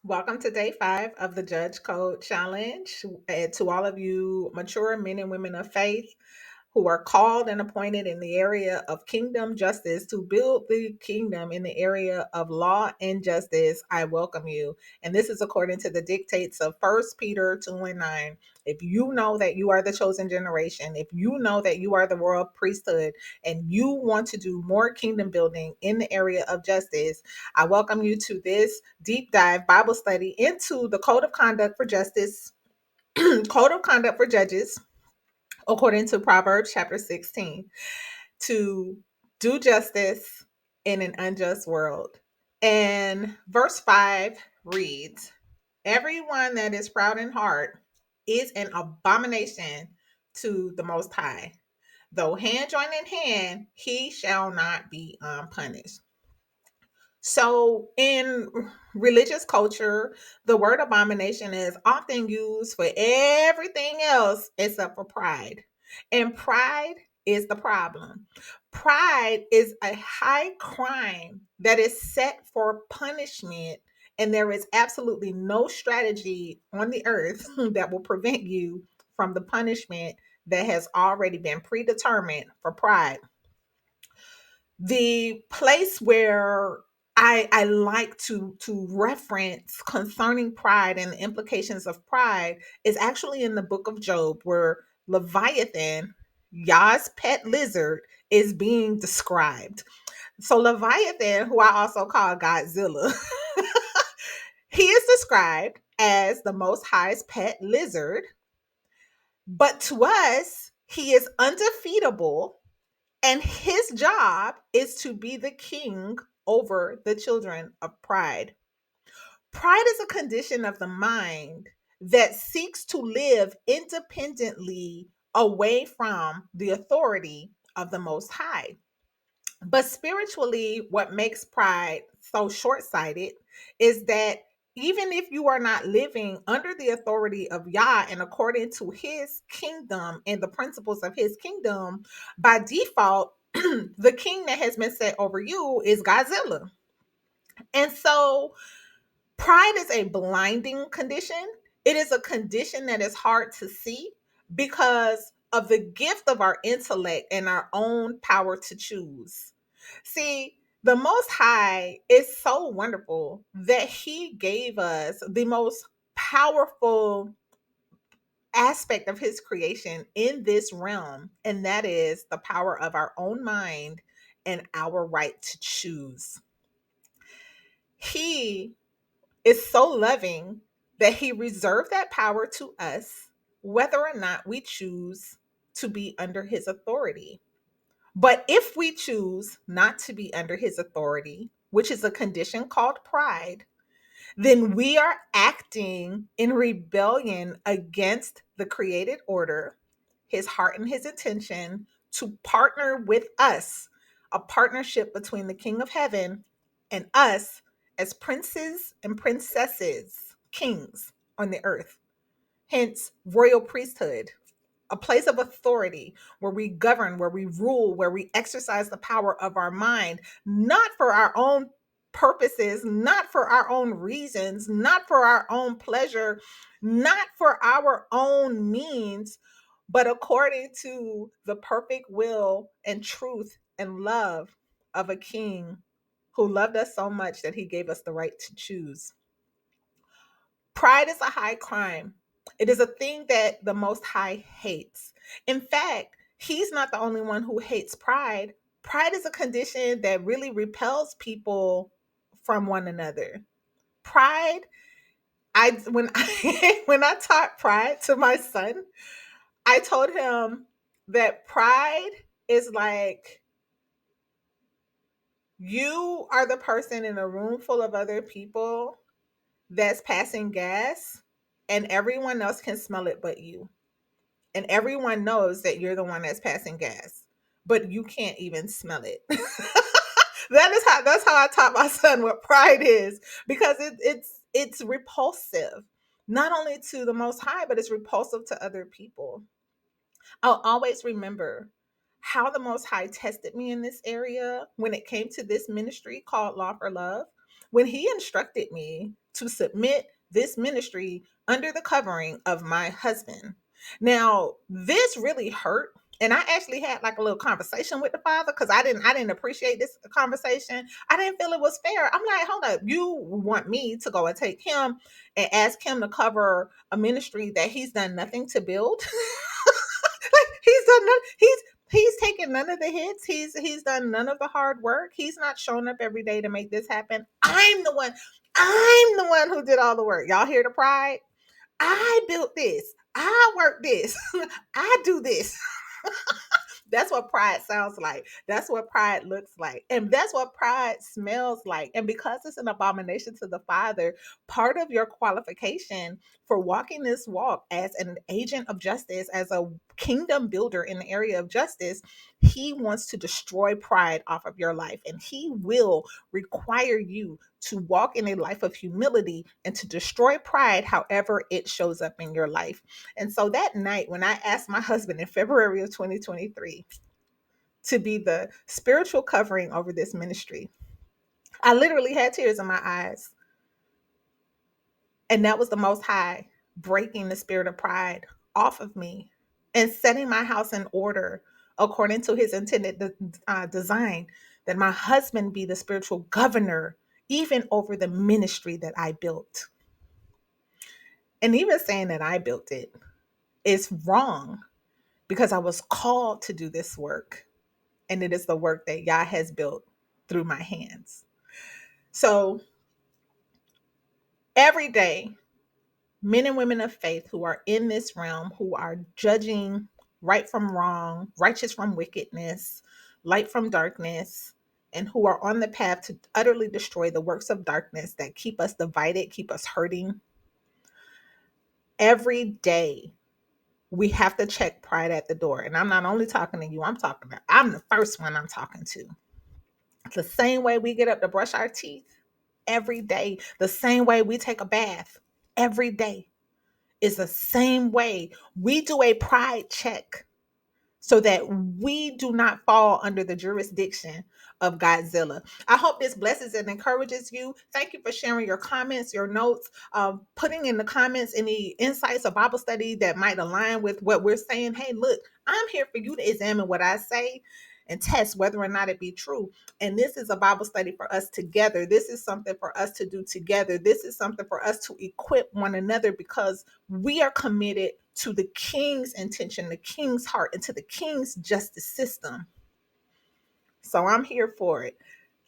Welcome to day 5 of the Judge Code Challenge. To all of you mature men and women of faith who are called and appointed in the area of kingdom justice to build the kingdom in the area of law and justice, I welcome you. And this is according to the dictates of First Peter 2 and 9. If you know that you are the chosen generation, if you know that you are the royal priesthood, and you want to do more kingdom building in the area of justice, I welcome you to this deep dive Bible study into the Code of Conduct for Justice, Code of Conduct for Judges, according to Proverbs chapter 16, to do justice in an unjust world. And verse 5 reads, "Everyone that is proud in heart is an abomination to the Most High. Though hand join in hand, he shall not be punished." So, in religious culture, the word abomination is often used for everything else except for pride. And pride is the problem. Pride is a high crime that is set for punishment, and there is absolutely no strategy on the earth that will prevent you from the punishment that has already been predetermined for pride. The place where I like to reference concerning pride and the implications of pride is actually in the book of Job, where Leviathan, Yah's pet lizard, is being described. So Leviathan, who I also call Godzilla, he is described as the Most High's pet lizard, but to us, he is undefeatable, and his job is to be the king over the children of pride. Pride is a condition of the mind that seeks to live independently away from the authority of the Most High. But spiritually, what makes pride so short sighted is that even if you are not living under the authority of Yah and according to his kingdom and the principles of his kingdom, by default, the king that has been set over you is Godzilla. And so pride is a blinding condition. It is a condition that is hard to see because of the gift of our intellect and our own power to choose. See, the Most High is so wonderful that He gave us the most powerful aspect of His creation in this realm, and that is the power of our own mind and our right to choose. He is so loving that he reserved that power to us, whether or not we choose to be under his authority. But if we choose not to be under his authority, which is a condition called pride, then we are acting in rebellion against the created order, his heart and his intention to partner with us, a partnership between the King of Heaven and us as princes and princesses, kings on the earth. Hence, royal priesthood, a place of authority where we govern, where we rule, where we exercise the power of our mind, not for our own purposes, not for our own reasons, not for our own pleasure, not for our own means, but according to the perfect will and truth and love of a king who loved us so much that he gave us the right to choose. Pride is a high crime. It is a thing that the Most High hates. In fact, He's not the only one who hates pride. Pride is a condition that really repels people from one another. Pride, I when I when I taught pride to my son, I told him that pride is like you are the person in a room full of other people that's passing gas, and everyone else can smell it but you. And everyone knows that you're the one that's passing gas, but you can't even smell it. That's how I taught my son what pride is, because it's repulsive, not only to the Most High, but it's repulsive to other people. I'll always remember how the Most High tested me in this area when it came to this ministry called Law for Love. when he instructed me to submit this ministry under the covering of my husband. Now, this really hurt. And I actually had like a little conversation with the father because I didn't appreciate this conversation. I didn't feel it was fair. I'm like, hold up, you want me to go and take him and ask him to cover a ministry that he's done nothing to build? He's done none, he's taken none of the hits. He's done none of the hard work. He's not showing up every day to make this happen. I'm the one who did all the work. Y'all hear the pride? I built this. I worked this. I do this. That's what pride sounds like. That's what pride looks like. And that's what pride smells like. And because it's an abomination to the Father, part of your qualification for walking this walk as an agent of justice, as a kingdom builder in the area of justice, he wants to destroy pride off of your life. And he will require you to walk in a life of humility and to destroy pride however it shows up in your life. And so that night, when I asked my husband in February of 2023 to be the spiritual covering over this ministry, I literally had tears in my eyes. And that was the Most High breaking the spirit of pride off of me and setting my house in order according to his intended design, that my husband be the spiritual governor even over the ministry that I built. And even saying that I built it is wrong because I was called to do this work. And it is the work that Yah has built through my hands. So every day, men and women of faith who are in this realm, who are judging right from wrong, righteous from wickedness, light from darkness, and who are on the path to utterly destroy the works of darkness that keep us divided, keep us hurting, every day we have to check pride at the door. And I'm not only talking to you, I'm the first one I'm talking to. It's the same way we get up to brush our teeth every day, the same way we take a bath every day is the same way we do a pride check so that we do not fall under the jurisdiction of Godzilla. I hope this blesses and encourages you. Thank you for sharing your comments, your notes, putting in the comments any insights or Bible study that might align with what we're saying. Hey, look, I'm here for you to examine what I say and test whether or not it be true. And this is a Bible study for us together. This is something for us to do together. This is something for us to equip one another because we are committed to the king's intention, the king's heart, and to the king's justice system. So I'm here for it.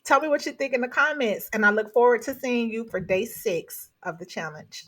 Tell me what you think in the comments, and I look forward to seeing you for day 6 of the challenge.